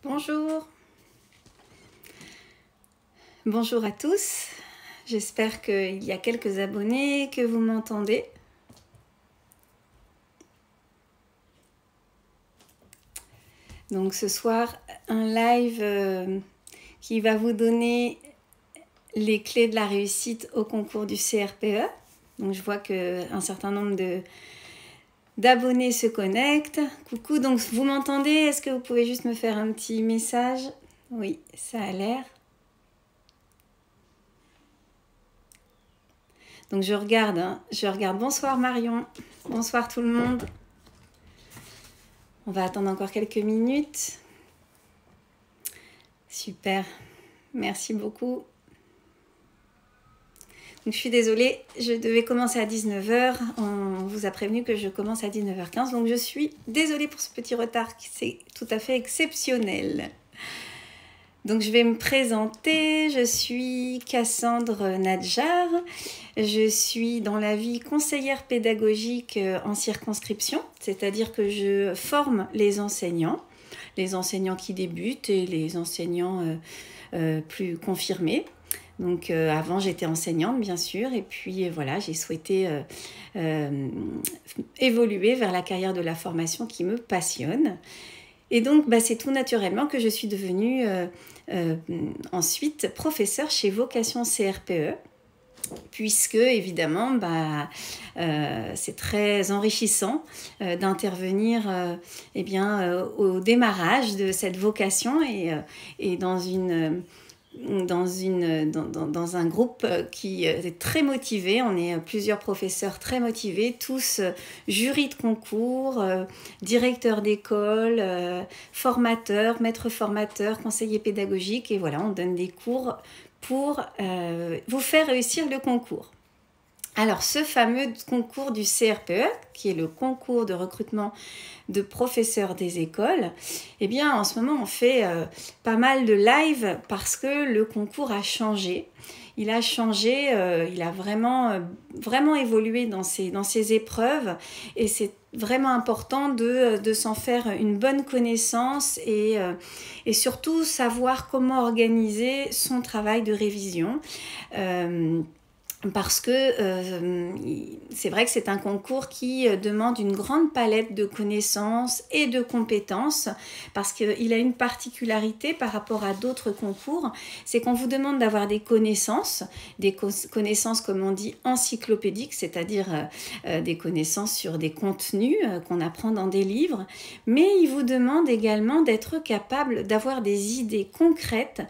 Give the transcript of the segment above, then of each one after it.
Bonjour, bonjour à tous, j'espère qu'il y a quelques abonnés, que vous m'entendez. Donc ce soir, un live qui va vous donner les clés de la réussite au concours du CRPE. Donc je vois qu'un certain nombre d'abonnés se connectent. Coucou, donc vous m'entendez? Est-ce que vous pouvez juste me faire un petit message? Oui, ça a l'air. Donc je regarde. Bonsoir Marion, bonsoir tout le monde. On va attendre encore quelques minutes. Super, merci beaucoup. Donc je suis désolée, je devais commencer à 19 h. On vous a prévenu que je commence à 19 h 15. Donc je suis désolée pour ce petit retard, c'est tout à fait exceptionnel. Donc je vais me présenter, je suis Cassandre Nadjar, je suis dans la vie conseillère pédagogique en circonscription, c'est-à-dire que je forme les enseignants qui débutent et les enseignants plus confirmés. Donc avant j'étais enseignante bien sûr et puis voilà j'ai souhaité évoluer vers la carrière de la formation qui me passionne. Et donc c'est tout naturellement que je suis devenue ensuite professeure chez Vocation CRPE, puisque évidemment c'est très enrichissant d'intervenir au démarrage de cette vocation et dans un groupe qui est très motivé. On est plusieurs professeurs très motivés, tous jurys de concours, directeurs d'école, formateurs, maîtres formateurs, conseillers pédagogiques, et voilà, on donne des cours pour vous faire réussir le concours. Alors, ce fameux concours du CRPE, qui est le concours de recrutement de professeurs des écoles, eh bien, en ce moment, on fait pas mal de live parce que le concours a changé. Il a changé, il a vraiment évolué dans ses épreuves et c'est vraiment important de s'en faire une bonne connaissance et surtout savoir comment organiser son travail de révision. Parce que c'est vrai que c'est un concours qui demande une grande palette de connaissances et de compétences, parce qu'il a une particularité par rapport à d'autres concours, c'est qu'on vous demande d'avoir des connaissances comme on dit encyclopédiques, c'est-à-dire des connaissances sur des contenus qu'on apprend dans des livres, mais il vous demande également d'être capable d'avoir des idées concrètes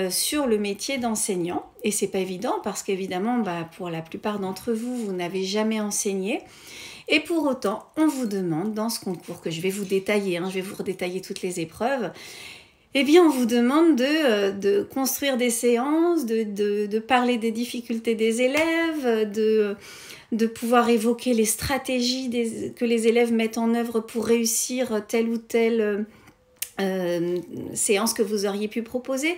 sur le métier d'enseignant. Et c'est pas évident parce qu'évidemment, pour la plupart d'entre vous, vous n'avez jamais enseigné. Et pour autant, on vous demande dans ce concours que je vais vous détailler, je vais vous redétailler toutes les épreuves, eh bien on vous demande de construire des séances, de parler des difficultés des élèves, de pouvoir évoquer les stratégies que les élèves mettent en œuvre pour réussir telle ou telle séance que vous auriez pu proposer.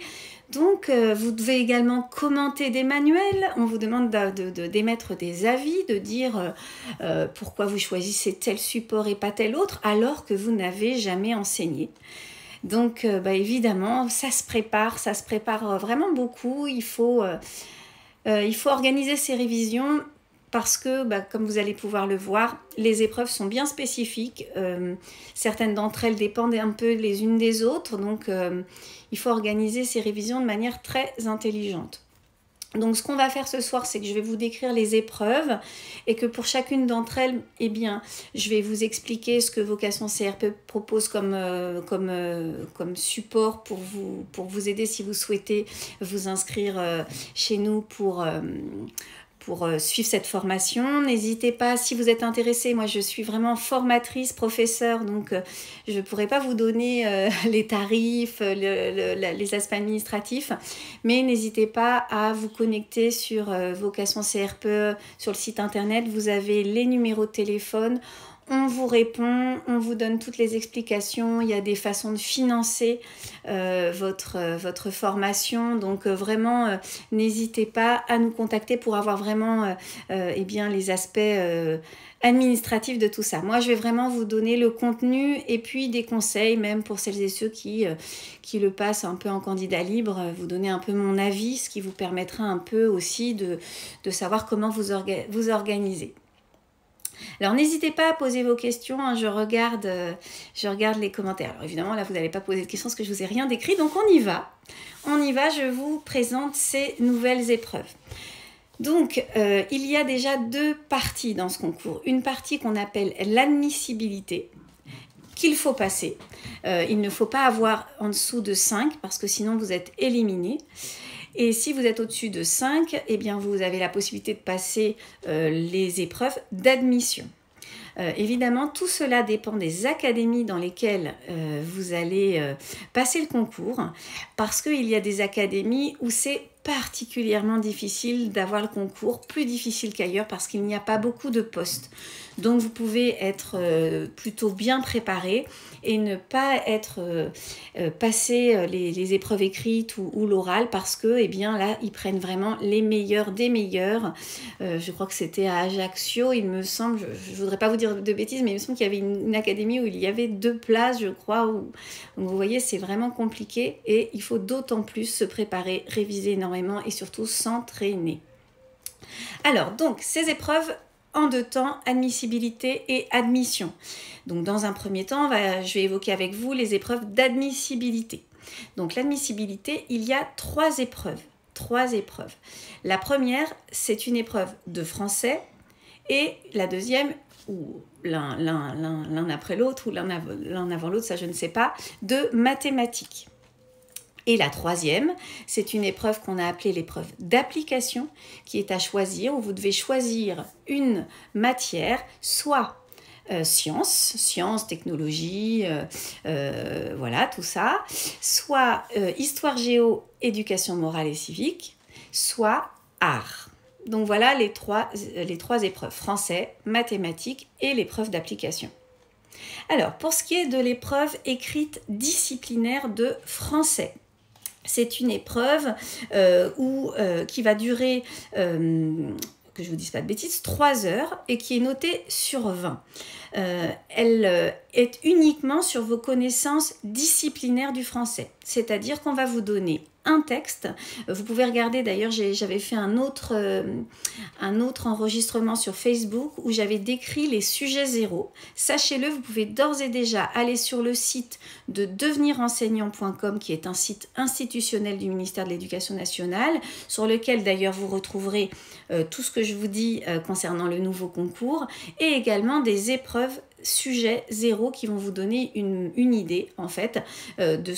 Donc, vous devez également commenter des manuels. On vous demande d'émettre des avis, de dire pourquoi vous choisissez tel support et pas tel autre, alors que vous n'avez jamais enseigné. Donc, évidemment, ça se prépare vraiment beaucoup. Il faut organiser ces révisions parce que, comme vous allez pouvoir le voir, les épreuves sont bien spécifiques. Certaines d'entre elles dépendent un peu les unes des autres, donc il faut organiser ces révisions de manière très intelligente. Donc ce qu'on va faire ce soir, c'est que je vais vous décrire les épreuves et que pour chacune d'entre elles, eh bien, je vais vous expliquer ce que Vocation CRPE propose comme support pour vous aider si vous souhaitez vous inscrire chez nous pour suivre cette formation. N'hésitez pas, si vous êtes intéressé, moi je suis vraiment formatrice, professeure, donc je ne pourrais pas vous donner les tarifs, les aspects administratifs, mais n'hésitez pas à vous connecter sur Vocation CRPE, sur le site internet, vous avez les numéros de téléphone. on vous répond, on vous donne toutes les explications, il y a des façons de financer votre formation, donc vraiment n'hésitez pas à nous contacter pour avoir vraiment eh bien, les aspects administratifs de tout ça. Moi je vais vraiment vous donner le contenu et puis des conseils même pour celles et ceux qui le passent un peu en candidat libre, vous donner un peu mon avis, ce qui vous permettra un peu aussi de savoir comment vous organiser. Alors n'hésitez pas à poser vos questions, hein, je regarde les commentaires. Alors évidemment là vous n'allez pas poser de questions parce que je vous ai rien décrit, donc on y va, je vous présente ces nouvelles épreuves. Donc il y a déjà 2 parties dans ce concours, une partie qu'on appelle l'admissibilité, qu'il faut passer, il ne faut pas avoir en dessous de 5 parce que sinon vous êtes éliminé. Et si vous êtes au-dessus de 5, eh bien vous avez la possibilité de passer les épreuves d'admission. Évidemment, tout cela dépend des académies dans lesquelles vous allez passer le concours, parce qu'il y a des académies où c'est particulièrement difficile d'avoir le concours, plus difficile qu'ailleurs parce qu'il n'y a pas beaucoup de postes. Donc vous pouvez être plutôt bien préparé et ne pas être passer les épreuves écrites ou l'oral parce que eh bien là ils prennent vraiment les meilleurs des meilleurs. Je crois que c'était à Ajaccio, il me semble, je voudrais pas vous dire de bêtises, mais il me semble qu'il y avait une académie où il y avait 2 places, je crois. Donc vous voyez, c'est vraiment compliqué et il faut d'autant plus se préparer, réviser énormément et surtout s'entraîner. Alors donc ces épreuves en 2 temps, admissibilité et admission. Donc dans un premier temps, je vais évoquer avec vous les épreuves d'admissibilité. Donc l'admissibilité, il y a 3 épreuves. 3 épreuves. La première, c'est une épreuve de français et la deuxième, ou l'un après l'autre, ou l'un avant l'autre, ça je ne sais pas, de mathématiques. Et la troisième, c'est une épreuve qu'on a appelée l'épreuve d'application, qui est à choisir, où vous devez choisir une matière, soit sciences, technologie, voilà, tout ça, soit histoire géo, éducation morale et civique, soit art. Donc voilà les trois épreuves, français, mathématiques et l'épreuve d'application. Alors, pour ce qui est de l'épreuve écrite disciplinaire de français, c'est une épreuve qui va durer, que je ne vous dise pas de bêtises, 3 heures et qui est notée sur 20. Elle est uniquement sur vos connaissances disciplinaires du français. C'est-à-dire qu'on va vous donner un texte. Vous pouvez regarder, d'ailleurs, j'avais fait un autre enregistrement sur Facebook où j'avais décrit les sujets zéro. Sachez-le, vous pouvez d'ores et déjà aller sur le site de devenirenseignant.com qui est un site institutionnel du ministère de l'Éducation nationale, sur lequel d'ailleurs vous retrouverez tout ce que je vous dis concernant le nouveau concours et également des épreuves sujet zéro qui vont vous donner une idée en fait de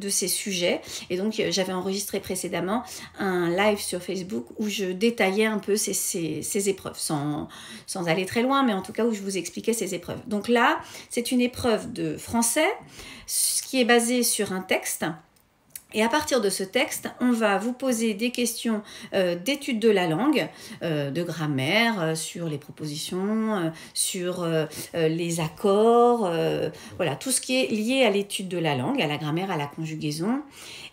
ces sujets. Et donc j'avais enregistré précédemment un live sur Facebook où je détaillais un peu ces épreuves sans aller très loin, mais en tout cas où je vous expliquais ces épreuves. Donc là c'est une épreuve de français qui est basée sur un texte. Et à partir de ce texte, on va vous poser des questions d'étude de la langue, de grammaire, sur les propositions, sur les accords, voilà, tout ce qui est lié à l'étude de la langue, à la grammaire, à la conjugaison,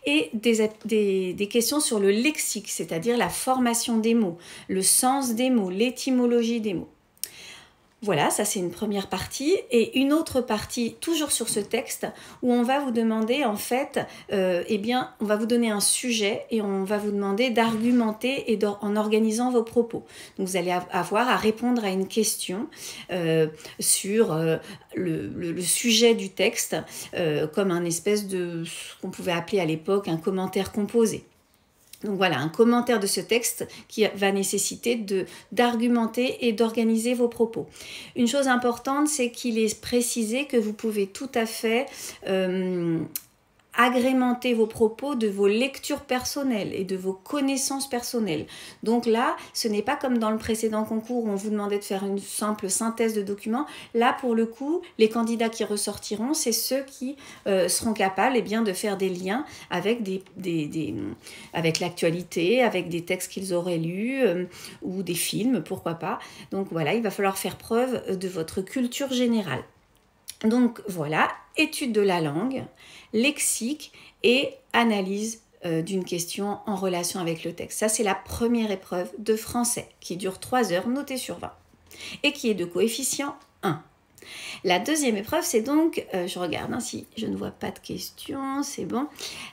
et des questions sur le lexique, c'est-à-dire la formation des mots, le sens des mots, l'étymologie des mots. Voilà, ça c'est une première partie et une autre partie toujours sur ce texte où on va vous demander en fait, on va vous donner un sujet et on va vous demander d'argumenter en organisant vos propos. Donc vous allez avoir à répondre à une question sur le sujet du texte comme un espèce de ce qu'on pouvait appeler à l'époque un commentaire composé. Donc voilà, un commentaire de ce texte qui va nécessiter d'argumenter et d'organiser vos propos. Une chose importante, c'est qu'il est précisé que vous pouvez tout à fait agrémenter vos propos de vos lectures personnelles et de vos connaissances personnelles. Donc là, ce n'est pas comme dans le précédent concours où on vous demandait de faire une simple synthèse de documents. Là, pour le coup, les candidats qui ressortiront, c'est ceux qui seront capables de faire des liens avec, avec l'actualité, avec des textes qu'ils auraient lus ou des films, pourquoi pas. Donc voilà, il va falloir faire preuve de votre culture générale. Donc voilà, étude de la langue, lexique et analyse d'une question en relation avec le texte. Ça, c'est la première épreuve de français qui dure 3 heures, notée sur 20, et qui est de coefficient 1. La deuxième épreuve, c'est donc, je regarde si je ne vois pas de questions, c'est bon.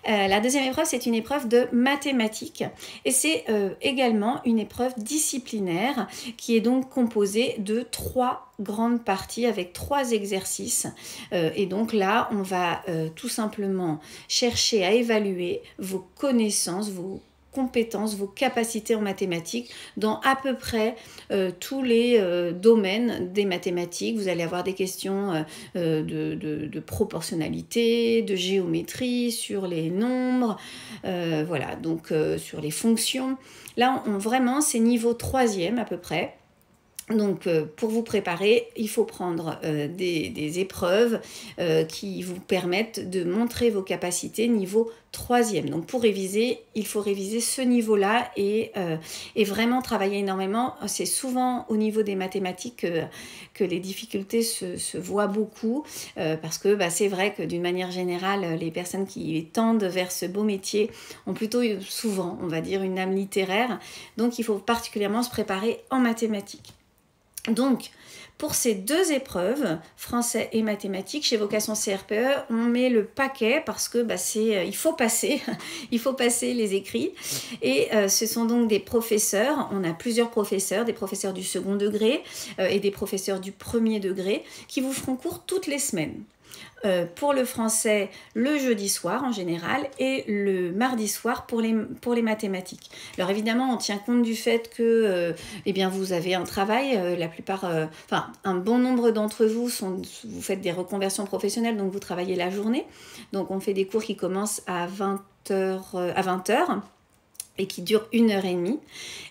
La deuxième épreuve, c'est une épreuve de mathématiques et c'est également une épreuve disciplinaire qui est donc composée de 3 grandes parties avec 3 exercices. Et donc là, on va tout simplement chercher à évaluer vos connaissances, vos compétences, vos capacités en mathématiques dans à peu près tous les domaines des mathématiques. Vous allez avoir des questions de proportionnalité, de géométrie, sur les nombres, voilà, donc sur les fonctions. Là, vraiment, c'est niveau 3e à peu près. Donc, pour vous préparer, il faut prendre des épreuves qui vous permettent de montrer vos capacités niveau 3e. Donc, pour réviser, il faut réviser ce niveau-là et vraiment travailler énormément. C'est souvent au niveau des mathématiques que les difficultés se voient beaucoup parce que c'est vrai que d'une manière générale, les personnes qui tendent vers ce beau métier ont plutôt souvent, on va dire, une âme littéraire. Donc, il faut particulièrement se préparer en mathématiques. Donc, pour ces 2 épreuves, français et mathématiques, chez Vocation CRPE, on met le paquet parce que il faut passer les écrits. Et ce sont donc des professeurs, on a plusieurs professeurs, des professeurs du second degré et des professeurs du premier degré qui vous feront cours toutes les semaines. Pour le français, le jeudi soir en général et le mardi soir pour les mathématiques. Alors évidemment, on tient compte du fait que vous avez un travail, un bon nombre d'entre vous faites des reconversions professionnelles, donc vous travaillez la journée. Donc on fait des cours qui commencent à 20h et qui durent 1h30.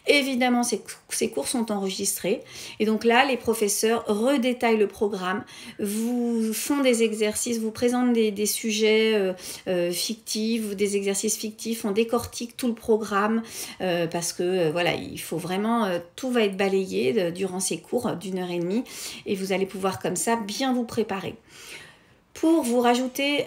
Évidemment, ces cours sont enregistrés. Et donc là, les professeurs redétaillent le programme, vous font des exercices, vous présentent des sujets fictifs, des exercices fictifs, on décortique tout le programme parce que il faut vraiment, tout va être balayé durant ces cours d'1h30 et vous allez pouvoir comme ça bien vous préparer. Pour vous rajouter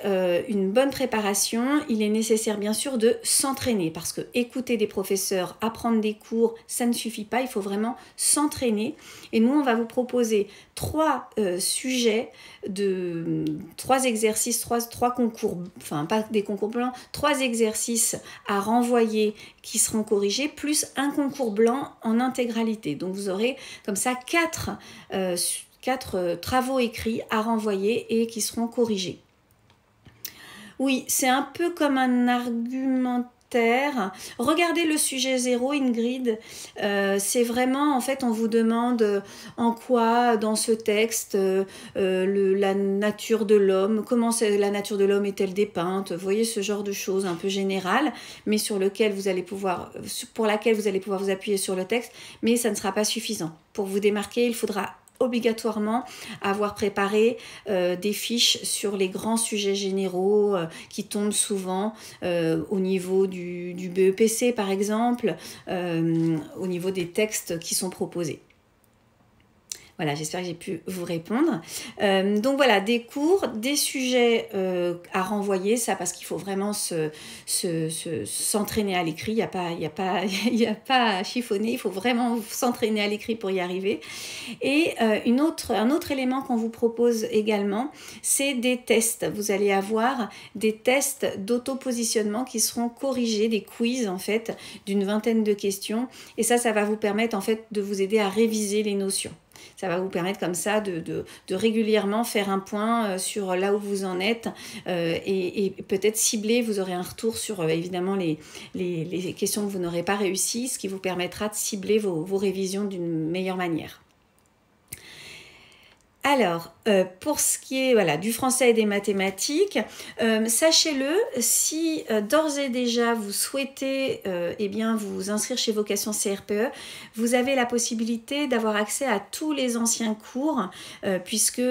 une bonne préparation, il est nécessaire bien sûr de s'entraîner parce que écouter des professeurs, apprendre des cours, ça ne suffit pas, il faut vraiment s'entraîner. Et nous, on va vous proposer 3 sujets, 3 exercices, 3 concours, enfin pas des concours blancs, 3 exercices à renvoyer qui seront corrigés, plus un concours blanc en intégralité. Donc vous aurez comme ça 4 travaux écrits à renvoyer et qui seront corrigés. Oui, c'est un peu comme un argumentaire. Regardez le sujet 0, Ingrid. C'est vraiment, en fait, on vous demande en quoi, dans ce texte, la nature de l'homme, comment la nature de l'homme est-elle dépeinte. Vous voyez, ce genre de choses un peu générales, mais pour laquelle vous allez pouvoir vous appuyer sur le texte, mais ça ne sera pas suffisant. Pour vous démarquer, il faudra obligatoirement avoir préparé des fiches sur les grands sujets généraux qui tombent souvent au niveau du BEPC par exemple, au niveau des textes qui sont proposés. Voilà, j'espère que j'ai pu vous répondre. Donc voilà, des cours, des sujets à renvoyer, ça parce qu'il faut vraiment s'entraîner à l'écrit. Il n'y a pas à chiffonner, il faut vraiment s'entraîner à l'écrit pour y arriver. Et un autre élément qu'on vous propose également, c'est des tests. Vous allez avoir des tests d'auto-positionnement qui seront corrigés, des quiz en fait, d'une 20aine de questions. Et ça va vous permettre en fait de vous aider à réviser les notions. Ça va vous permettre comme ça de régulièrement faire un point sur là où vous en êtes et peut-être cibler, vous aurez un retour sur évidemment les questions que vous n'aurez pas réussi, ce qui vous permettra de cibler vos révisions d'une meilleure manière. Alors, pour ce qui est voilà, du français et des mathématiques, sachez-le, si d'ores et déjà vous souhaitez eh bien, vous inscrire chez Vocation CRPE, vous avez la possibilité d'avoir accès à tous les anciens cours, puisque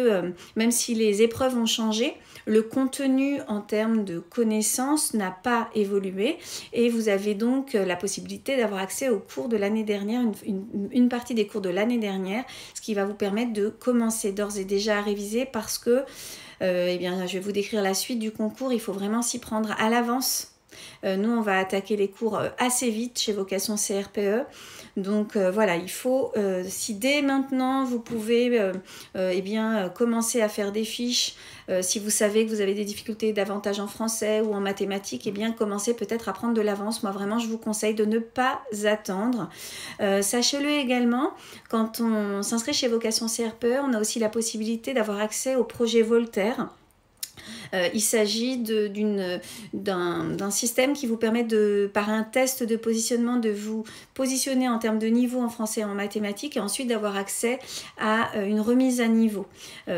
même si les épreuves ont changé, le contenu en termes de connaissances n'a pas évolué et vous avez donc la possibilité d'avoir accès aux cours de l'année dernière, une partie des cours de l'année dernière, ce qui va vous permettre de commencer d'ores et déjà à réviser parce que, eh bien, je vais vous décrire la suite du concours, il faut vraiment s'y prendre à l'avance. Nous, on va attaquer les cours assez vite chez Vocation CRPE. Donc voilà, il faut, si dès maintenant vous pouvez eh bien, commencer à faire des fiches, si vous savez que vous avez des difficultés davantage en français ou en mathématiques, eh bien commencez peut-être à prendre de l'avance. Moi vraiment, je vous conseille de ne pas attendre. Sachez-le également, quand on s'inscrit chez Vocation CRPE, on a aussi la possibilité d'avoir accès au projet Voltaire. Il s'agit d'un système qui vous permet par un test de positionnement de vous positionner en termes de niveau en français et en mathématiques et ensuite d'avoir accès à une remise à niveau.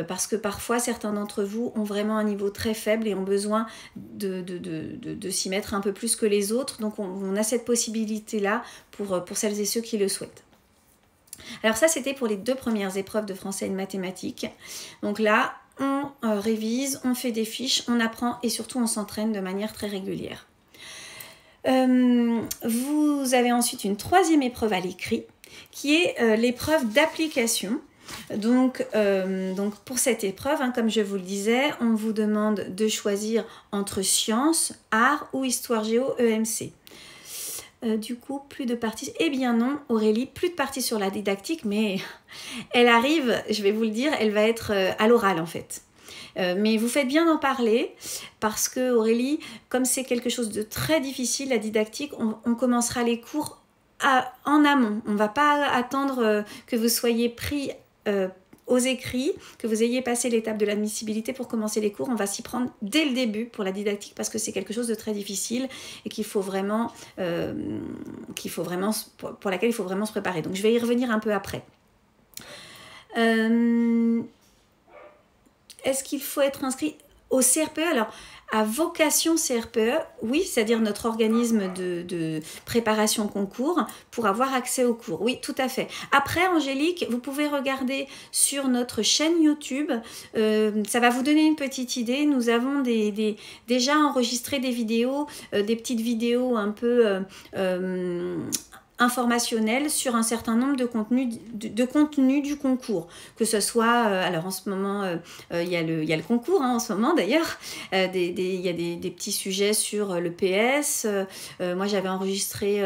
Parce que parfois certains d'entre vous ont vraiment un niveau très faible et ont besoin de s'y mettre un peu plus que les autres. Donc on a cette possibilité-là pour celles et ceux qui le souhaitent. Alors ça c'était pour les 2 premières épreuves de français et de mathématiques. Donc là, on révise, on fait des fiches, on apprend et surtout on s'entraîne de manière très régulière. Vous avez ensuite une 3e épreuve à l'écrit qui est l'épreuve d'application. Donc pour cette épreuve, comme je vous le disais, on vous demande de choisir entre sciences, arts ou histoire géo EMC. Du coup, plus de parties. Eh bien non, Aurélie, plus de parties sur la didactique, mais elle arrive, je vais vous le dire, elle va être à l'oral en fait. Mais vous faites bien d'en parler parce que Aurélie, comme c'est quelque chose de très difficile, la didactique, on commencera les cours en amont. On ne va pas attendre que vous soyez pris aux écrits, que vous ayez passé l'étape de l'admissibilité pour commencer les cours. On va s'y prendre dès le début pour la didactique parce que c'est quelque chose de très difficile et pour laquelle il faut vraiment se préparer. Donc je vais y revenir un peu après. Est-ce qu'il faut être inscrit au CRPE? Alors, à Vocation CRPE, oui, c'est-à-dire notre organisme de préparation concours pour avoir accès aux cours. Oui, tout à fait. Après, Angélique, vous pouvez regarder sur notre chaîne YouTube. Ça va vous donner une petite idée. Nous avons déjà enregistré des vidéos, des petites vidéos un peu informationnel sur un certain nombre de contenus du concours, que ce soit alors en ce moment il y a le concours en ce moment d'ailleurs, il y a des petits sujets sur le PS, moi j'avais enregistré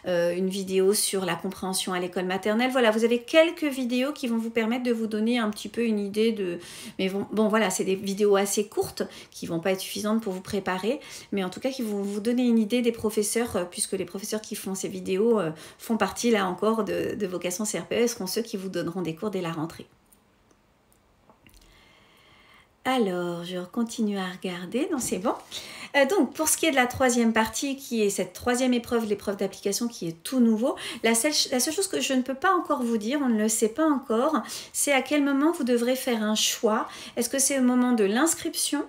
une vidéo sur la compréhension à l'école maternelle. Voilà, vous avez quelques vidéos qui vont vous permettre de vous donner un petit peu une idée mais bon voilà, c'est des vidéos assez courtes qui vont pas être suffisantes pour vous préparer, mais en tout cas qui vont vous donner une idée des professeurs, puisque les professeurs qui font ces vidéos font partie là encore de Vocation CRPE, seront ceux qui vous donneront des cours dès la rentrée. Alors, je continue à regarder, non c'est bon. Donc, pour ce qui est de la 3e partie, qui est cette 3e épreuve, l'épreuve d'application qui est tout nouveau, la seule chose que je ne peux pas encore vous dire, on ne le sait pas encore, c'est à quel moment vous devrez faire un choix. Est-ce que c'est au moment de l'inscription,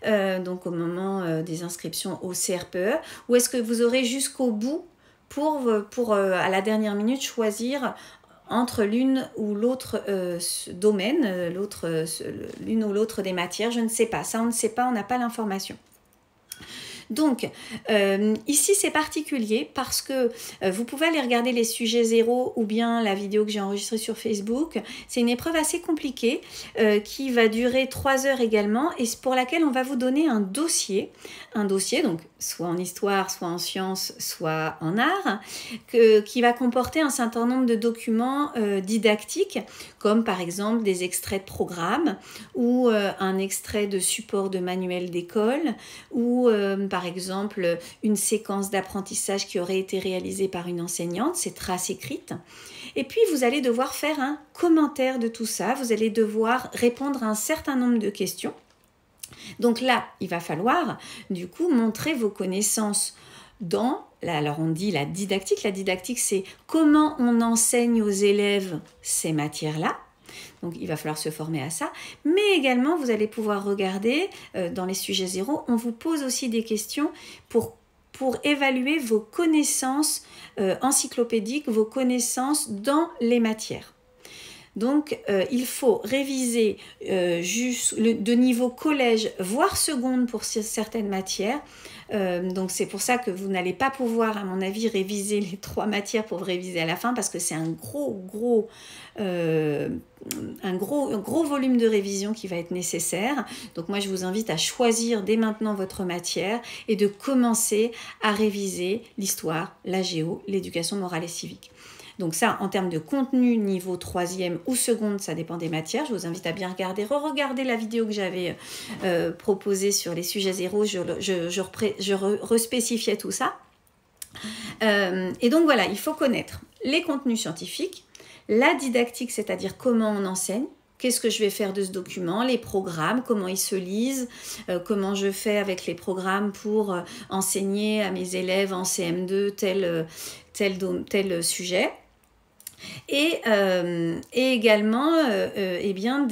donc au moment des inscriptions au CRPE, ou est-ce que vous aurez jusqu'au bout pour à la dernière minute choisir entre l'une ou l'autre domaine, l'une ou l'autre des matières, je ne sais pas. Ça, on ne sait pas, on n'a pas l'information. Donc, ici, c'est particulier parce que vous pouvez aller regarder les sujets 0 ou bien la vidéo que j'ai enregistrée sur Facebook. C'est une épreuve assez compliquée qui va durer 3 heures également et pour laquelle on va vous donner un dossier donc soit en histoire, soit en sciences, soit en art, qui va comporter un certain nombre de documents didactiques, comme par exemple des extraits de programmes ou un extrait de support de manuel d'école ou par exemple une séquence d'apprentissage qui aurait été réalisée par une enseignante, ces traces écrites. Et puis vous allez devoir faire un commentaire de tout ça, vous allez devoir répondre à un certain nombre de questions. Donc là, il va falloir du coup montrer vos connaissances alors on dit la didactique. La didactique, c'est comment on enseigne aux élèves ces matières-là. Donc il va falloir se former à ça. Mais également, vous allez pouvoir regarder dans les sujets zéro, on vous pose aussi des questions pour évaluer vos connaissances encyclopédiques, vos connaissances dans les matières. Donc, il faut réviser de niveau collège, voire seconde pour certaines matières. Donc, c'est pour ça que vous n'allez pas pouvoir, à mon avis, réviser les 3 matières pour réviser à la fin, parce que c'est un gros volume de révision qui va être nécessaire. Donc, moi, je vous invite à choisir dès maintenant votre matière et de commencer à réviser l'histoire, la géo, l'éducation morale et civique. Donc ça, en termes de contenu, niveau 3e ou seconde, ça dépend des matières. Je vous invite à bien regarder, re-regarder la vidéo que j'avais proposée sur les sujets zéro. Je respécifiais tout ça. Et donc voilà, il faut connaître les contenus scientifiques, la didactique, c'est-à-dire comment on enseigne, qu'est-ce que je vais faire de ce document, les programmes, comment ils se lisent, comment je fais avec les programmes pour enseigner à mes élèves en CM2 tel sujet. Et également, eh bien,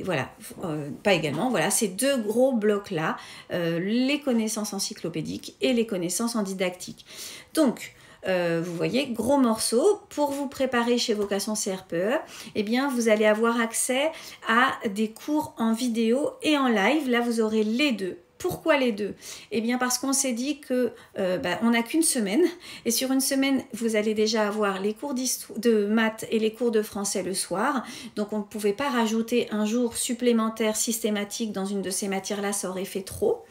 voilà, ces 2 gros blocs-là, les connaissances encyclopédiques et les connaissances en didactique. Donc, vous voyez, gros morceau, pour vous préparer chez Vocation CRPE, eh bien, vous allez avoir accès à des cours en vidéo et en live. Là, vous aurez les 2. Pourquoi les 2? Eh bien parce qu'on s'est dit que on n'a qu'une semaine et sur une semaine vous allez déjà avoir les cours de maths et les cours de français le soir, donc on ne pouvait pas rajouter un jour supplémentaire systématique dans une de ces matières-là, ça aurait fait trop.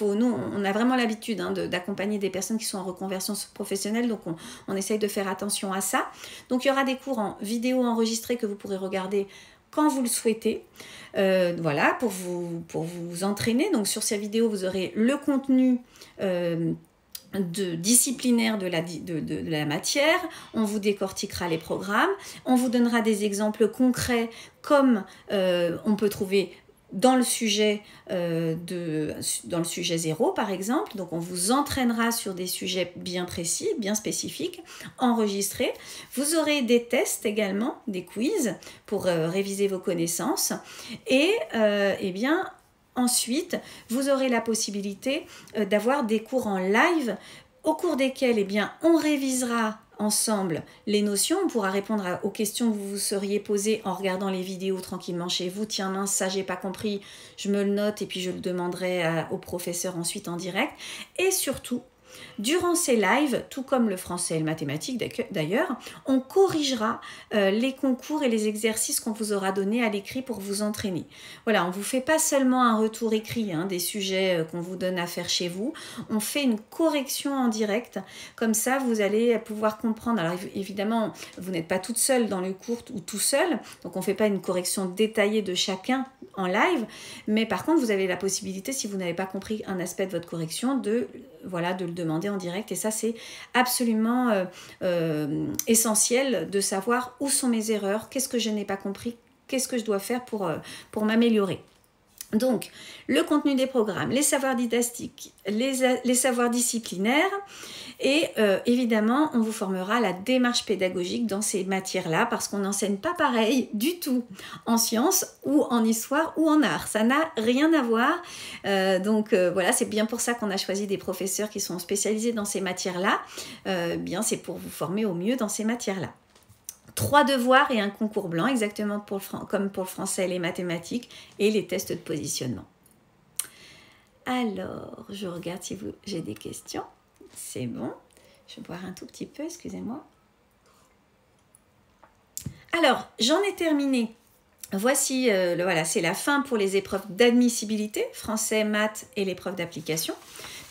Nous on a vraiment l'habitude d'accompagner des personnes qui sont en reconversion professionnelle, donc on essaye de faire attention à ça. Donc il y aura des cours en vidéo enregistrés que vous pourrez regarder quand vous le souhaitez, voilà, pour vous entraîner. Donc sur ces vidéos, vous aurez le contenu disciplinaire de la matière, on vous décortiquera les programmes, on vous donnera des exemples concrets comme on peut trouver dans le sujet zéro par exemple. Donc on vous entraînera sur des sujets bien précis, bien spécifiques, enregistrés. Vous aurez des tests également, des quiz pour réviser vos connaissances et eh bien ensuite vous aurez la possibilité d'avoir des cours en live au cours desquels eh bien on révisera ensemble les notions, on pourra répondre aux questions que vous vous seriez posées en regardant les vidéos tranquillement chez vous. Tiens mince, ça j'ai pas compris, je me le note et puis je le demanderai au professeur ensuite en direct. Et surtout, durant ces lives, tout comme le français et le mathématique d'ailleurs, on corrigera les concours et les exercices qu'on vous aura donnés à l'écrit pour vous entraîner. Voilà, on ne vous fait pas seulement un retour écrit des sujets qu'on vous donne à faire chez vous, on fait une correction en direct, comme ça vous allez pouvoir comprendre. Alors évidemment, vous n'êtes pas toute seule dans le cours ou tout seul, donc on ne fait pas une correction détaillée de chacun en live, mais par contre vous avez la possibilité, si vous n'avez pas compris un aspect de votre correction, de le demander en direct. Et ça c'est absolument essentiel de savoir où sont mes erreurs, qu'est-ce que je n'ai pas compris, qu'est-ce que je dois faire pour m'améliorer. Donc, le contenu des programmes, les savoirs didactiques, les savoirs disciplinaires et évidemment, on vous formera à la démarche pédagogique dans ces matières-là parce qu'on n'enseigne pas pareil du tout en sciences ou en histoire ou en art. Ça n'a rien à voir. Donc, voilà, c'est bien pour ça qu'on a choisi des professeurs qui sont spécialisés dans ces matières-là. Bien, c'est pour vous former au mieux dans ces matières-là. 3 devoirs et un concours blanc, exactement comme pour le français et les mathématiques, et les tests de positionnement. Alors, je regarde si j'ai des questions. C'est bon. Je vais boire un tout petit peu, excusez-moi. Alors, j'en ai terminé. Voici, voilà, c'est la fin pour les épreuves d'admissibilité, français, maths et l'épreuve d'application.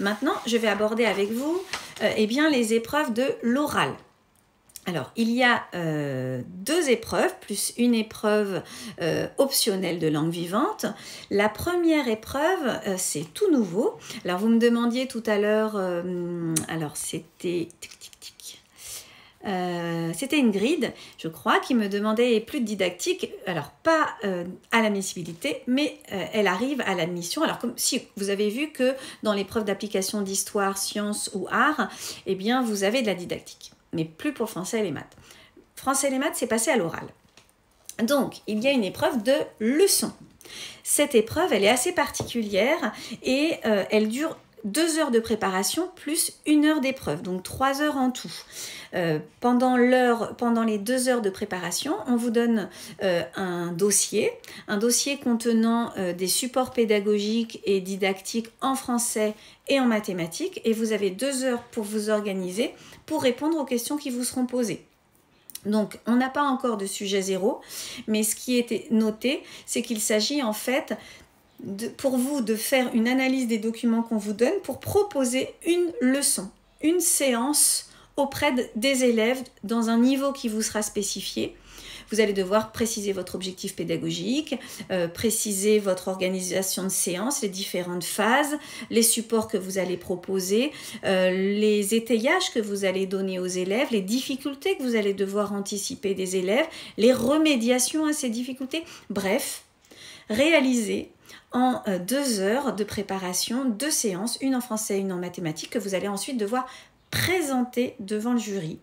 Maintenant, je vais aborder avec vous eh bien, les épreuves de l'oral. Alors, il y a 2 épreuves, plus une épreuve optionnelle de langue vivante. La première épreuve, c'est tout nouveau. Alors, vous me demandiez tout à l'heure, alors c'était Ingrid, je crois, qui me demandait plus de didactique. Alors, pas à l'admissibilité, mais elle arrive à l'admission. Alors, comme si vous avez vu que dans l'épreuve d'application d'histoire, sciences ou arts, eh bien, vous avez de la didactique. Mais plus pour le français et les maths. Français et les maths, c'est passé à l'oral. Donc, il y a une épreuve de leçon. Cette épreuve, elle est assez particulière et elle dure 2 heures de préparation plus 1 heure d'épreuve, donc 3 heures en tout. Pendant les 2 heures de préparation, on vous donne un dossier contenant des supports pédagogiques et didactiques en français et en mathématiques, et vous avez 2 heures pour vous organiser, pour répondre aux questions qui vous seront posées. Donc, on n'a pas encore de sujet zéro, mais ce qui était noté, c'est qu'il s'agit en fait pour vous de faire une analyse des documents qu'on vous donne pour proposer une leçon, une séance auprès des élèves dans un niveau qui vous sera spécifié. Vous allez devoir préciser votre objectif pédagogique, préciser votre organisation de séance, les différentes phases, les supports que vous allez proposer, les étayages que vous allez donner aux élèves, les difficultés que vous allez devoir anticiper des élèves, les remédiations à ces difficultés. Bref, réaliser en 2 heures de préparation 2 séances, une en français et une en mathématiques, que vous allez ensuite devoir présenter devant le jury.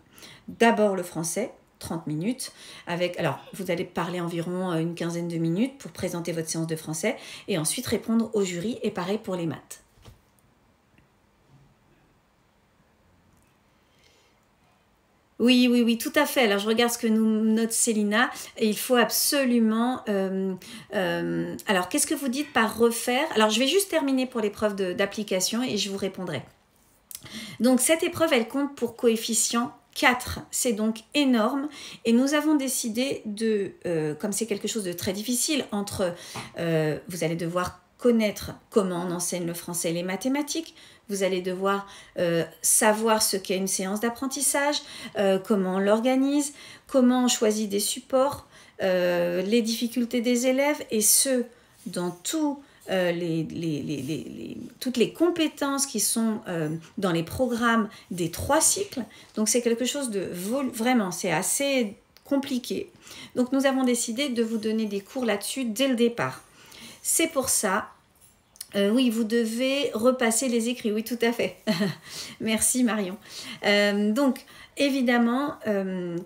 D'abord le français, 30 minutes, alors vous allez parler environ une quinzaine de minutes pour présenter votre séance de français et ensuite répondre au jury, et pareil pour les maths. Oui, tout à fait. Alors, je regarde ce que nous note Célina. Et il faut absolument... alors, qu'est-ce que vous dites par refaire? Alors, je vais juste terminer pour l'épreuve d'application et je vous répondrai. Donc, cette épreuve, elle compte pour coefficient 4. C'est donc énorme. Et nous avons décidé de... comme c'est quelque chose de très difficile, vous allez devoir connaître comment on enseigne le français et les mathématiques. Vous allez devoir savoir ce qu'est une séance d'apprentissage, comment on l'organise, comment on choisit des supports, les difficultés des élèves, et ce, dans toutes les compétences qui sont dans les programmes des 3 cycles. Donc c'est quelque chose de vraiment, c'est assez compliqué. Donc nous avons décidé de vous donner des cours là-dessus dès le départ. C'est pour ça... oui, vous devez repasser les écrits. Oui, tout à fait. Merci Marion. Donc, évidemment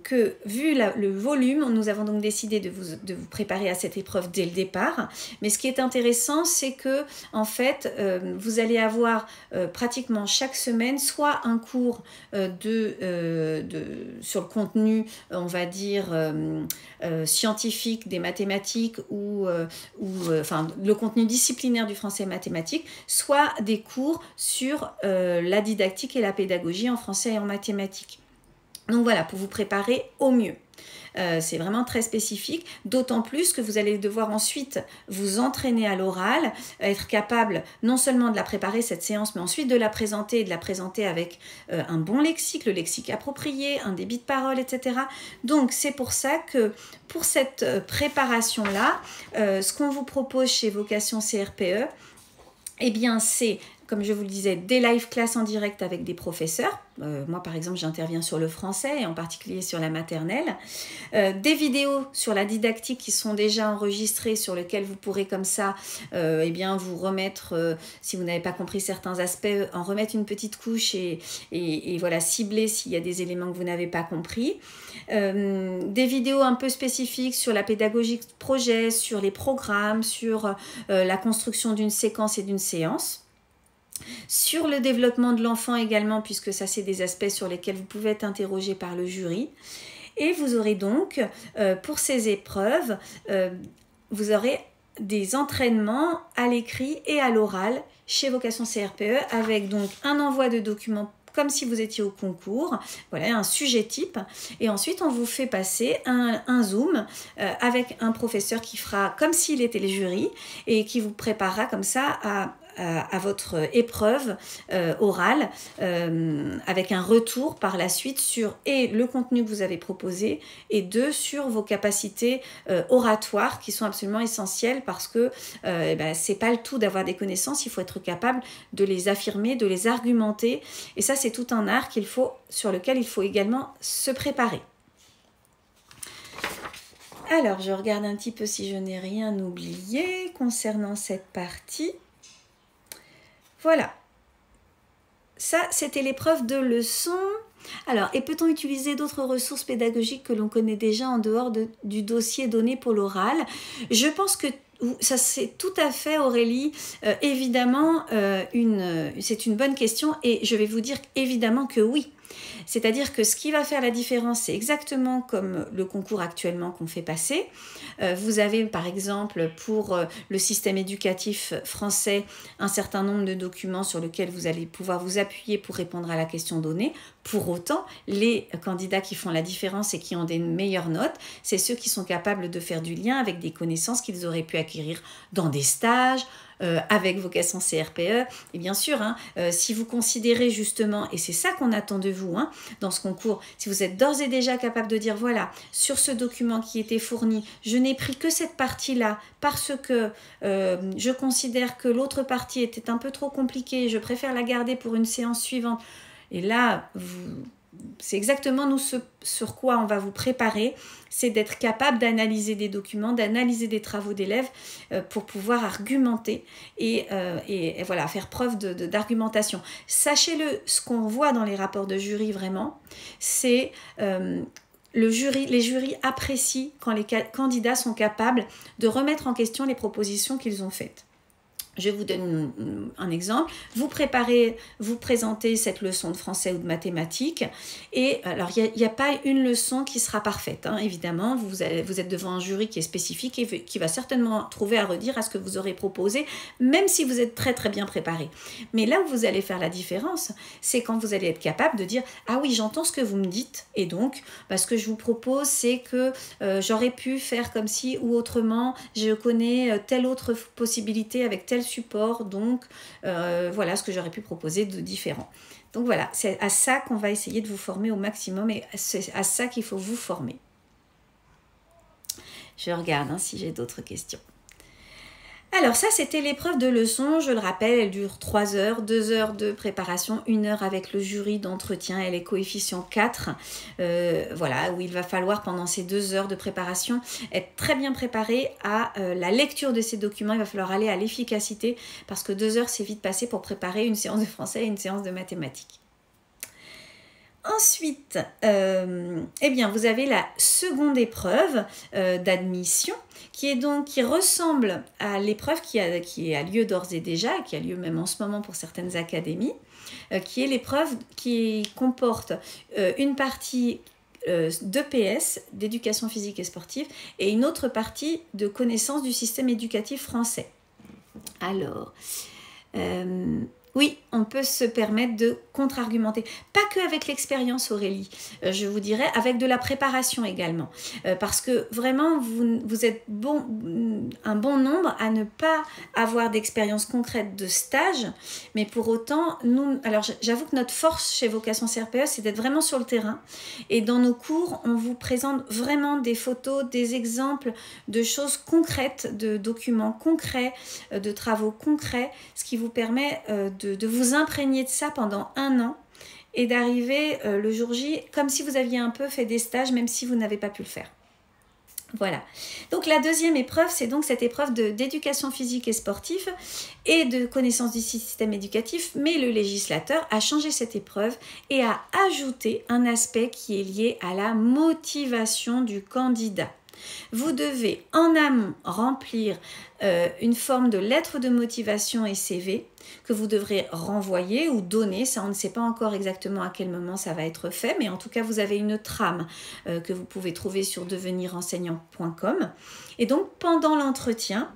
que vu le volume, nous avons donc décidé de vous préparer à cette épreuve dès le départ. Mais ce qui est intéressant, c'est que en fait, vous allez avoir pratiquement chaque semaine soit un cours sur le contenu, on va dire, scientifique des mathématiques ou le contenu disciplinaire du français et mathématiques, soit des cours sur la didactique et la pédagogie en français et en mathématiques. Donc voilà, pour vous préparer au mieux. C'est vraiment très spécifique, d'autant plus que vous allez devoir ensuite vous entraîner à l'oral, être capable non seulement de la préparer cette séance, mais ensuite de la présenter, et de la présenter avec un bon lexique, le lexique approprié, un débit de parole, etc. Donc c'est pour ça que pour cette préparation-là, ce qu'on vous propose chez Vocation CRPE, eh bien c'est, comme je vous le disais, des live classes en direct avec des professeurs. Moi, par exemple, j'interviens sur le français et en particulier sur la maternelle. Des vidéos sur la didactique qui sont déjà enregistrées, sur lesquelles vous pourrez comme ça eh bien, vous remettre, si vous n'avez pas compris certains aspects, en remettre une petite couche et voilà, cibler s'il y a des éléments que vous n'avez pas compris. Des vidéos un peu spécifiques sur la pédagogie de projet, sur les programmes, sur la construction d'une séquence et d'une séance. Sur le développement de l'enfant également, puisque ça c'est des aspects sur lesquels vous pouvez être interrogé par le jury. Et vous aurez donc, pour ces épreuves, vous aurez des entraînements à l'écrit et à l'oral chez Vocation CRPE, avec donc un envoi de documents comme si vous étiez au concours, voilà, un sujet type, et ensuite on vous fait passer un Zoom avec un professeur qui fera comme s'il était le jury et qui vous préparera comme ça à votre épreuve orale, avec un retour par la suite sur le contenu que vous avez proposé, et sur vos capacités oratoires qui sont absolument essentielles, parce que c'est pas le tout d'avoir des connaissances, il faut être capable de les affirmer, de les argumenter, et ça c'est tout un art sur lequel il faut également se préparer. Alors je regarde un petit peu si je n'ai rien oublié concernant cette partie. Voilà, ça c'était l'épreuve de leçon. Alors, et peut-on utiliser d'autres ressources pédagogiques que l'on connaît déjà en dehors du dossier donné pour l'oral? Je pense que ça c'est tout à fait, Aurélie, évidemment, c'est une bonne question et je vais vous dire évidemment que oui. C'est-à-dire que ce qui va faire la différence, c'est exactement comme le concours actuellement qu'on fait passer. Vous avez par exemple pour le système éducatif français un certain nombre de documents sur lesquels vous allez pouvoir vous appuyer pour répondre à la question donnée. Pour autant, les candidats qui font la différence et qui ont des meilleures notes, c'est ceux qui sont capables de faire du lien avec des connaissances qu'ils auraient pu acquérir dans des stages, avec vocation CRPE. Et bien sûr, si vous considérez justement, et c'est ça qu'on attend de vous dans ce concours, si vous êtes d'ores et déjà capable de dire, voilà, sur ce document qui était fourni, je n'ai pris que cette partie-là parce que je considère que l'autre partie était un peu trop compliquée, je préfère la garder pour une séance suivante. Et là, c'est exactement nous ce sur quoi on va vous préparer, c'est d'être capable d'analyser des documents, d'analyser des travaux d'élèves pour pouvoir argumenter et voilà, faire preuve d'argumentation. Sachez-le, ce qu'on voit dans les rapports de jury vraiment, c'est les jurys apprécient quand les candidats sont capables de remettre en question les propositions qu'ils ont faites. Je vous donne un exemple. Vous présentez cette leçon de français ou de mathématiques. Et alors, il n'y a pas une leçon qui sera parfaite. Évidemment, vous êtes devant un jury qui est spécifique et qui va certainement trouver à redire à ce que vous aurez proposé, même si vous êtes très très bien préparé. Mais là où vous allez faire la différence, c'est quand vous allez être capable de dire « Ah oui, j'entends ce que vous me dites. Et donc, ce que je vous propose, c'est que j'aurais pu faire comme ci ou autrement. Je connais telle autre possibilité avec tel support, donc voilà ce que j'aurais pu proposer de différent. » Donc voilà, c'est à ça qu'on va essayer de vous former au maximum et c'est à ça qu'il faut vous former. Je regarde si j'ai d'autres questions. Alors ça, c'était l'épreuve de leçon, je le rappelle, elle dure 3 heures, 2 heures de préparation, 1 heure avec le jury d'entretien, elle est coefficient 4, voilà, où il va falloir pendant ces 2 heures de préparation être très bien préparé à la lecture de ces documents, il va falloir aller à l'efficacité, parce que 2 heures c'est vite passé pour préparer une séance de français et une séance de mathématiques. Ensuite, eh bien, vous avez la seconde épreuve d'admission qui ressemble à l'épreuve qui a lieu d'ores et déjà, et qui a lieu même en ce moment pour certaines académies, qui est l'épreuve qui comporte une partie d'EPS, d'éducation physique et sportive, et une autre partie de connaissance du système éducatif français. Alors, oui, on peut se permettre de contre-argumenter. Pas que avec l'expérience, Aurélie, je vous dirais, avec de la préparation également. Parce que vraiment, vous êtes un bon nombre à ne pas avoir d'expérience concrète de stage, mais pour autant, alors j'avoue que notre force chez Vocation CRPE, c'est d'être vraiment sur le terrain. Et dans nos cours, on vous présente vraiment des photos, des exemples de choses concrètes, de documents concrets, de travaux concrets, ce qui vous permet de vous imprégner de ça pendant 1 an et d'arriver le jour J comme si vous aviez un peu fait des stages, même si vous n'avez pas pu le faire. Voilà. Donc la deuxième épreuve, c'est donc cette épreuve d'éducation physique et sportive et de connaissance du système éducatif, mais le législateur a changé cette épreuve et a ajouté un aspect qui est lié à la motivation du candidat. Vous devez en amont remplir une forme de lettre de motivation et CV que vous devrez renvoyer ou donner. Ça, on ne sait pas encore exactement à quel moment ça va être fait, mais en tout cas, vous avez une trame que vous pouvez trouver sur devenirenseignant.com. Et donc, pendant l'entretien,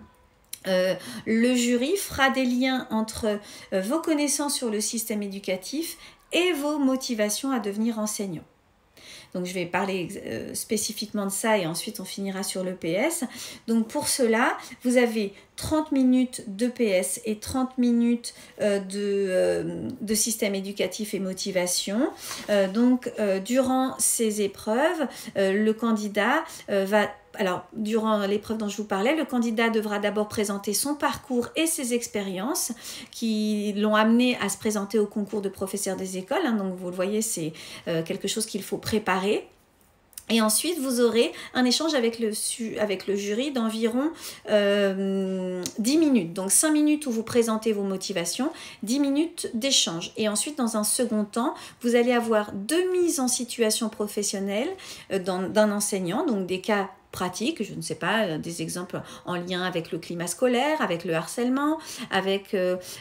le jury fera des liens entre vos connaissances sur le système éducatif et vos motivations à devenir enseignant. Donc, je vais parler spécifiquement de ça et ensuite on finira sur l'EPS. Donc, pour cela, vous avez 30 minutes d'EPS et 30 minutes de système éducatif et motivation. Durant ces épreuves, le candidat va... Alors, durant l'épreuve dont je vous parlais, le candidat devra d'abord présenter son parcours et ses expériences qui l'ont amené à se présenter au concours de professeur des écoles. Donc, vous le voyez, c'est quelque chose qu'il faut préparer. Et ensuite, vous aurez un échange avec le jury d'environ 10 minutes. Donc 5 minutes où vous présentez vos motivations, 10 minutes d'échange. Et ensuite, dans un second temps, vous allez avoir 2 mises en situation professionnelle d'un enseignant, donc des cas pratiques, je ne sais pas, des exemples en lien avec le climat scolaire, avec le harcèlement, avec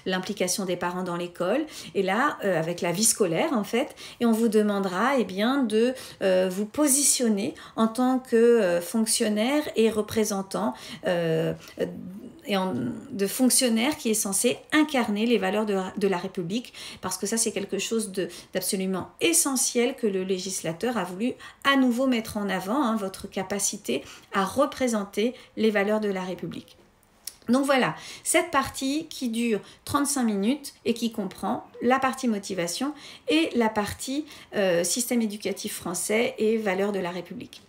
l'implication des parents dans l'école, et là, avec la vie scolaire en fait, et on vous demandera eh bien, de vous positionner en tant que fonctionnaire et représentant de fonctionnaire qui est censé incarner les valeurs de la République, parce que ça c'est quelque chose d'absolument essentiel que le législateur a voulu à nouveau mettre en avant, hein, votre capacité à représenter les valeurs de la République. Donc voilà, cette partie qui dure 35 minutes et qui comprend la partie motivation et la partie système éducatif français et valeurs de la République.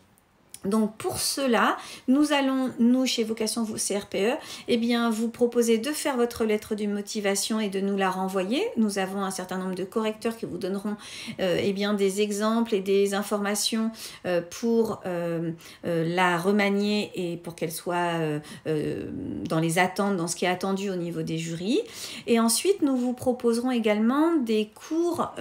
Donc pour cela, nous allons, nous chez Vocation CRPE, eh bien, vous proposer de faire votre lettre de motivation et de nous la renvoyer. Nous avons un certain nombre de correcteurs qui vous donneront eh bien, des exemples et des informations pour la remanier et pour qu'elle soit dans les attentes, dans ce qui est attendu au niveau des jurys. Et ensuite, nous vous proposerons également des cours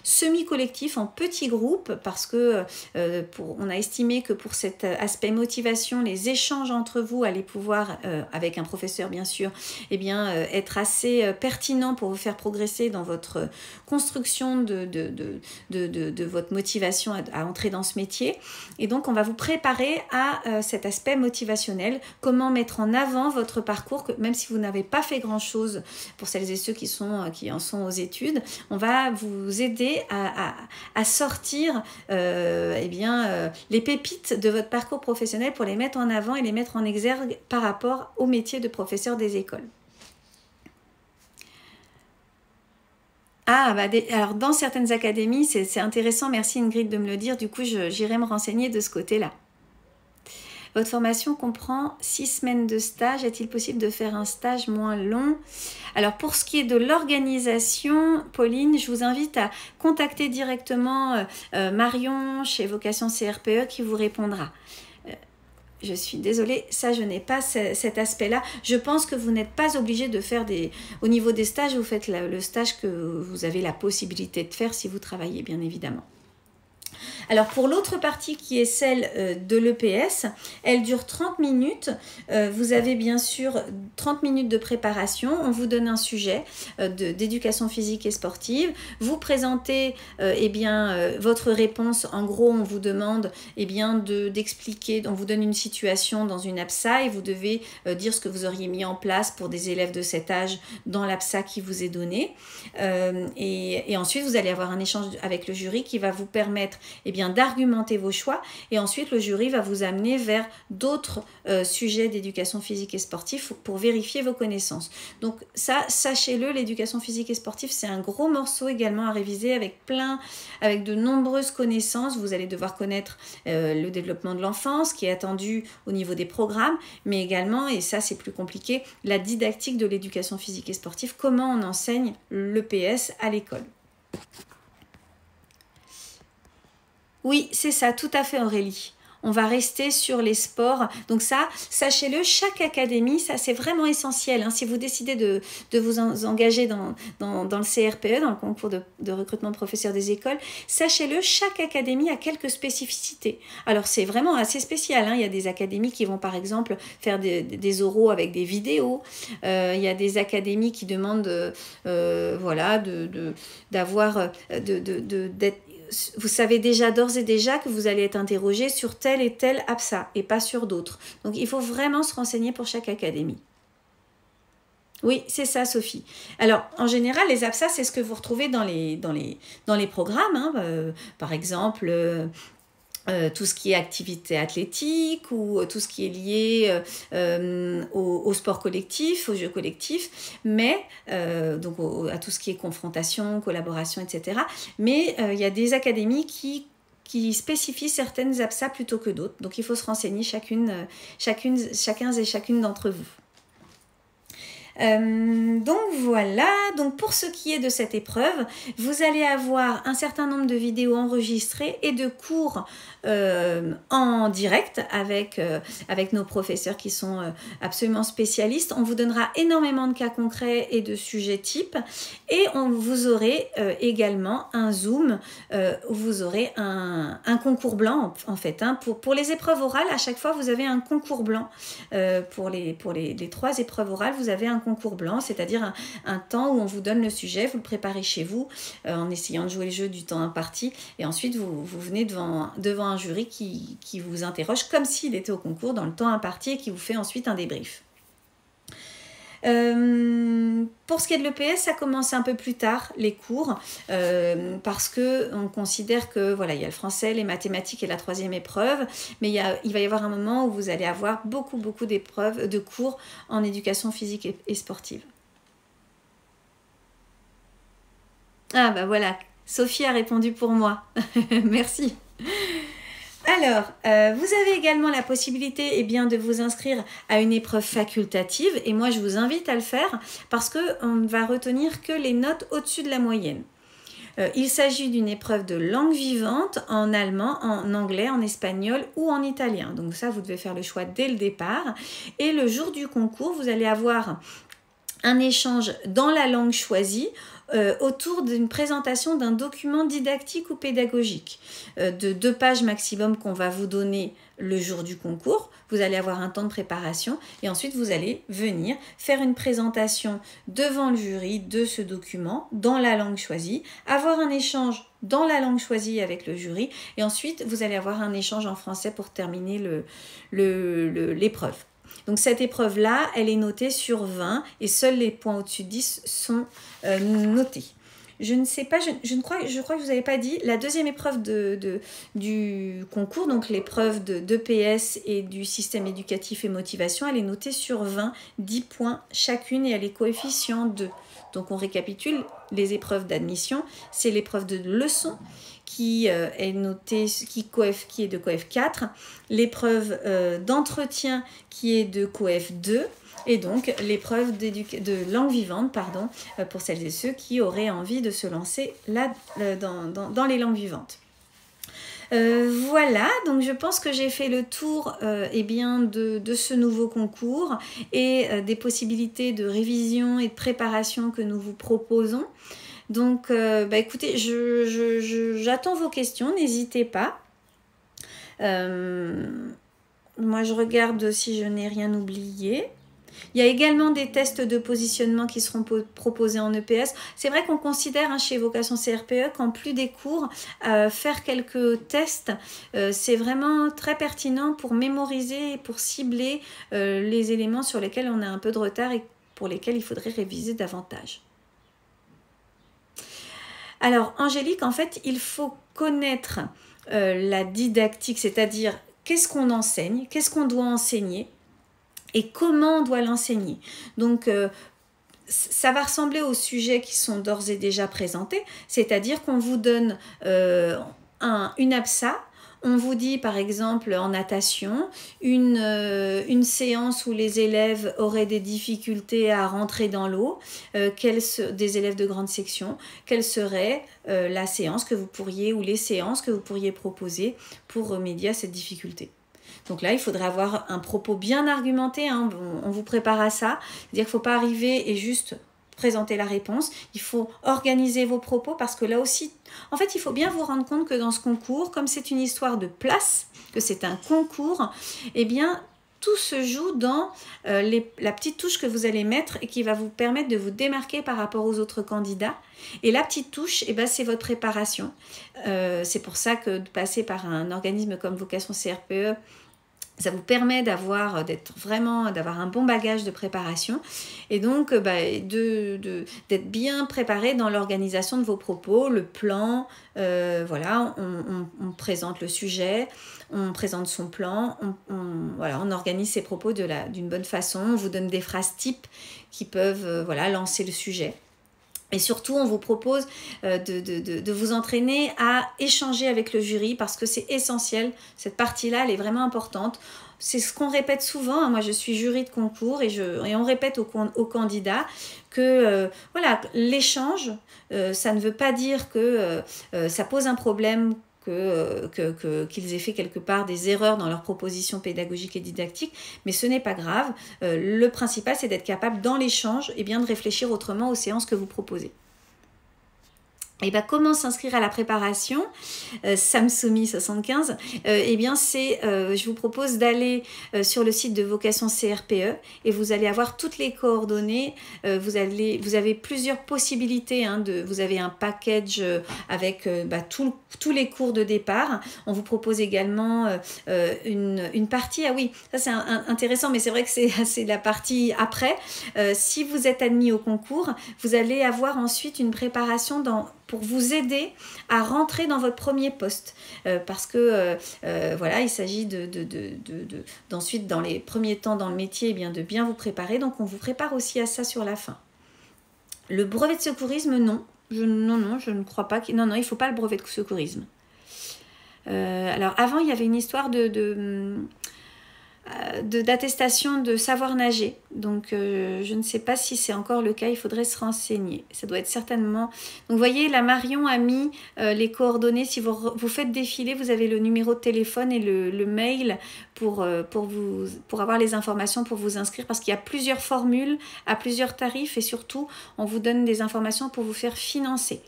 semi-collectifs en petits groupes parce que on a estimé que pour cet aspect motivation, les échanges entre vous allaient pouvoir, avec un professeur bien sûr, eh bien, être assez pertinents pour vous faire progresser dans votre construction de votre motivation à entrer dans ce métier. Et donc, on va vous préparer à cet aspect motivationnel, comment mettre en avant votre parcours, que même si vous n'avez pas fait grand-chose, pour celles et ceux qui en sont aux études, on va vous aider à sortir eh bien, les pépites de votre parcours professionnel pour les mettre en avant et les mettre en exergue par rapport au métier de professeur des écoles. Ah, alors dans certaines académies, c'est intéressant, merci Ingrid de me le dire, du coup j'irai me renseigner de ce côté-là. Votre formation comprend 6 semaines de stage. Est-il possible de faire un stage moins long? Alors, pour ce qui est de l'organisation, Pauline, je vous invite à contacter directement Marion chez Vocation CRPE qui vous répondra. Je suis désolée, ça je n'ai pas cet aspect-là. Je pense que vous n'êtes pas obligé de faire au niveau des stages, vous faites le stage que vous avez la possibilité de faire si vous travaillez, bien évidemment. Alors pour l'autre partie qui est celle de l'EPS, elle dure 30 minutes. Vous avez bien sûr 30 minutes de préparation. On vous donne un sujet d'éducation physique et sportive. Vous présentez eh bien, votre réponse. En gros, on vous demande eh bien, d'expliquer, on vous donne une situation dans une APSA et vous devez dire ce que vous auriez mis en place pour des élèves de cet âge dans l'APSA qui vous est donnée. Et ensuite, vous allez avoir un échange avec le jury qui va vous permettre eh bien, d'argumenter vos choix et ensuite le jury va vous amener vers d'autres sujets d'éducation physique et sportive pour vérifier vos connaissances. Donc ça, sachez-le, l'éducation physique et sportive, c'est un gros morceau également à réviser avec de nombreuses connaissances. Vous allez devoir connaître le développement de l'enfance qui est attendu au niveau des programmes, mais également, et ça c'est plus compliqué, la didactique de l'éducation physique et sportive, comment on enseigne l'EPS à l'école. Oui, c'est ça, tout à fait Aurélie. On va rester sur les sports. Donc ça, sachez-le, chaque académie, ça c'est vraiment essentiel. Hein. Si vous décidez de vous engager dans le CRPE, dans le concours de recrutement de professeurs des écoles, sachez-le, chaque académie a quelques spécificités. Alors c'est vraiment assez spécial. Hein. Il y a des académies qui vont par exemple faire des oraux avec des vidéos. Il y a des académies qui demandent voilà, d'être. Vous savez déjà d'ores et déjà que vous allez être interrogé sur tel et tel APSA et pas sur d'autres. Donc, il faut vraiment se renseigner pour chaque académie. Oui, c'est ça, Sophie. Alors, en général, les APSA, c'est ce que vous retrouvez dans les programmes. Hein. Par exemple... tout ce qui est activité athlétique ou tout ce qui est lié au sport collectif, aux jeux collectifs, mais donc à tout ce qui est confrontation, collaboration, etc. Mais il y a des académies qui spécifient certaines APSA plutôt que d'autres. Donc il faut se renseigner chacun et chacune d'entre vous. Donc voilà, donc pour ce qui est de cette épreuve, vous allez avoir un certain nombre de vidéos enregistrées et de cours en direct avec nos professeurs qui sont absolument spécialistes. On vous donnera énormément de cas concrets et de sujets types et vous aurez également un Zoom où vous aurez un concours blanc en fait. Hein. Pour les épreuves orales, à chaque fois vous avez un concours blanc. Pour les 3 épreuves orales, vous avez un concours blanc, c'est-à-dire un temps où on vous donne le sujet, vous le préparez chez vous en essayant de jouer le jeu du temps imparti et ensuite vous venez devant un jury qui vous interroge comme s'il était au concours dans le temps imparti et qui vous fait ensuite un débrief. Pour ce qui est de l'EPS, ça commence un peu plus tard les cours parce que on considère que voilà, il y a le français, les mathématiques et la 3e épreuve, mais il va y avoir un moment où vous allez avoir beaucoup d'épreuves, de cours en éducation physique et sportive. Ah bah voilà, Sophie a répondu pour moi. Merci. Alors, vous avez également la possibilité de vous inscrire à une épreuve facultative et moi je vous invite à le faire parce qu'on ne va retenir que les notes au-dessus de la moyenne. Il s'agit d'une épreuve de langue vivante en allemand, en anglais, en espagnol ou en italien. Donc ça, vous devez faire le choix dès le départ. Et le jour du concours, vous allez avoir un échange dans la langue choisie autour d'une présentation d'un document didactique ou pédagogique de 2 pages maximum qu'on va vous donner le jour du concours. Vous allez avoir un temps de préparation et ensuite vous allez venir faire une présentation devant le jury de ce document dans la langue choisie, avoir un échange dans la langue choisie avec le jury et ensuite vous allez avoir un échange en français pour terminer l'épreuve. Donc cette épreuve-là, elle est notée sur 20 et seuls les points au-dessus de 10 sont notés. Je ne sais pas, je crois que je ne vous avais pas dit, la 2e épreuve du concours, donc l'épreuve d'EPS et du système éducatif et motivation, elle est notée sur 20, 10 points chacune et elle est coefficient 2. Donc on récapitule les épreuves d'admission, c'est l'épreuve de leçon qui est notée, qui est de coef 4, l'épreuve d'entretien qui est de coef 2, et donc l'épreuve de langue vivante, pour celles et ceux qui auraient envie de se lancer là dans les langues vivantes. Voilà, donc je pense que j'ai fait le tour de ce nouveau concours et des possibilités de révision et de préparation que nous vous proposons. Donc, écoutez, j'attends vos questions, n'hésitez pas. Moi, je regarde si je n'ai rien oublié. Il y a également des tests de positionnement qui seront proposés en EPS. C'est vrai qu'on considère chez Vocation CRPE qu'en plus des cours, faire quelques tests, c'est vraiment très pertinent pour mémoriser et pour cibler les éléments sur lesquels on a un peu de retard et pour lesquels il faudrait réviser davantage. Alors, Angélique, en fait, il faut connaître la didactique, c'est-à-dire qu'est-ce qu'on enseigne, qu'est-ce qu'on doit enseigner et comment on doit l'enseigner. Donc, ça va ressembler aux sujets qui sont d'ores et déjà présentés, c'est-à-dire qu'on vous donne une APSA. On vous dit par exemple en natation, une séance où les élèves auraient des difficultés à rentrer dans l'eau, des élèves de grande section, quelle serait la séance que vous pourriez ou les séances que vous pourriez proposer pour remédier à cette difficulté. Donc là, il faudrait avoir un propos bien argumenté, hein. On vous prépare à ça, c'est-à-dire qu'il ne faut pas arriver et juste présenter la réponse, il faut organiser vos propos parce que là aussi, en fait, il faut bien vous rendre compte que dans ce concours, comme c'est une histoire de place, que c'est un concours, eh bien, tout se joue dans la petite touche que vous allez mettre et qui va vous permettre de vous démarquer par rapport aux autres candidats. Et la petite touche, eh ben, c'est votre préparation. C'est pour ça que de passer par un organisme comme Vocation CRPE, ça vous permet d'avoir un bon bagage de préparation et donc d'être bien préparé dans l'organisation de vos propos, le plan, voilà, on présente le sujet, on présente son plan, on organise ses propos d'une bonne façon, on vous donne des phrases types qui peuvent lancer le sujet. Et surtout, on vous propose de vous entraîner à échanger avec le jury parce que c'est essentiel. Cette partie-là, elle est vraiment importante. C'est ce qu'on répète souvent. Moi, je suis jury de concours et on répète aux candidats que voilà, l'échange, ça ne veut pas dire que ça pose un problème, qu'ils aient fait quelque part des erreurs dans leur proposition pédagogique et didactique, mais ce n'est pas grave. Le principal, c'est d'être capable, dans l'échange, de réfléchir autrement aux séances que vous proposez. Et bien, comment s'inscrire à la préparation Samsumi 75 je vous propose d'aller sur le site de Vocation CRPE et vous allez avoir toutes les coordonnées. Vous avez plusieurs possibilités. Vous avez un package avec tous les cours de départ. On vous propose également une partie. Ah oui, ça c'est intéressant, mais c'est vrai que c'est la partie après. Si vous êtes admis au concours, vous allez avoir ensuite une préparation pour vous aider à rentrer dans votre premier poste. Parce que voilà, il s'agit d'ensuite, dans les premiers temps dans le métier, de bien vous préparer. Donc, on vous prépare aussi à ça sur la fin. Le brevet de secourisme, non. Je ne crois pas. Non, il ne faut pas le brevet de secourisme. Alors, avant, il y avait une histoire d'attestation de savoir nager. Donc, je ne sais pas si c'est encore le cas, il faudrait se renseigner. Ça doit être certainement... Donc, vous voyez, là, Marion a mis les coordonnées. Si vous faites défiler, vous avez le numéro de téléphone et le mail pour avoir les informations pour vous inscrire, parce qu'il y a plusieurs formules à plusieurs tarifs et surtout, on vous donne des informations pour vous faire financer.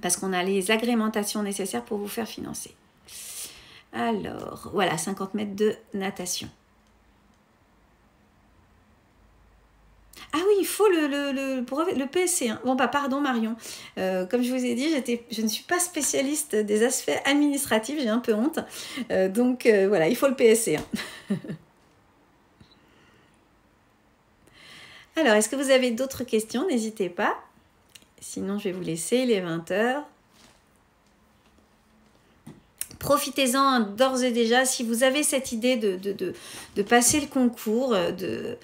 Parce qu'on a les agrémentations nécessaires pour vous faire financer. Alors, voilà, 50 mètres de natation. Ah oui, il faut le PSC. Hein. Bon, pardon Marion. Comme je vous ai dit, je ne suis pas spécialiste des aspects administratifs, j'ai un peu honte. Donc, voilà, il faut le PSC. Hein. Alors, est-ce que vous avez d'autres questions? N'hésitez pas. Sinon, je vais vous laisser, il est 20h. Profitez-en d'ores et déjà, si vous avez cette idée de passer le concours, de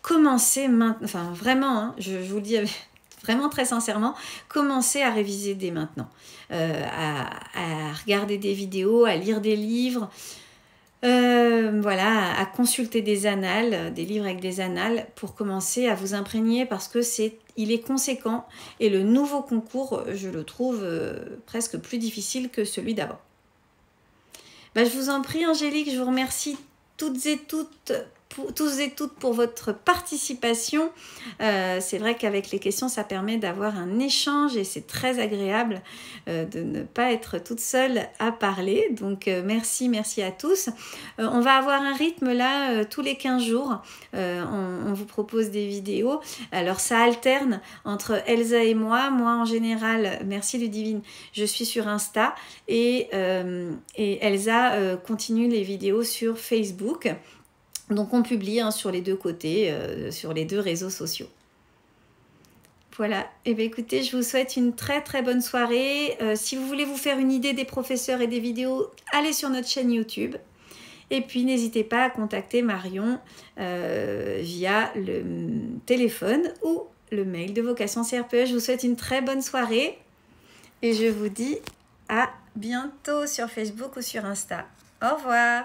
commencer maintenant, enfin vraiment, hein, je vous le dis vraiment très sincèrement, commencez à réviser dès maintenant, à regarder des vidéos, à lire des livres, voilà, à consulter des annales, des livres avec des annales pour commencer à vous imprégner parce que il est conséquent et le nouveau concours, je le trouve presque plus difficile que celui d'avant. Je vous en prie Angélique, je vous remercie tous et toutes pour votre participation. C'est vrai qu'avec les questions, ça permet d'avoir un échange et c'est très agréable de ne pas être toute seule à parler. Donc merci à tous. On va avoir un rythme là tous les 15 jours. On vous propose des vidéos. Alors ça alterne entre Elsa et moi. Moi en général, merci Ludivine, je suis sur Insta et Elsa continue les vidéos sur Facebook. Donc on publie sur les deux côtés, sur les deux réseaux sociaux. Voilà, et bien écoutez, je vous souhaite une très très bonne soirée. Si vous voulez vous faire une idée des professeurs et des vidéos, allez sur notre chaîne YouTube. Et puis n'hésitez pas à contacter Marion via le téléphone ou le mail de Vocation CRPE. Je vous souhaite une très bonne soirée et je vous dis à bientôt sur Facebook ou sur Insta. Au revoir.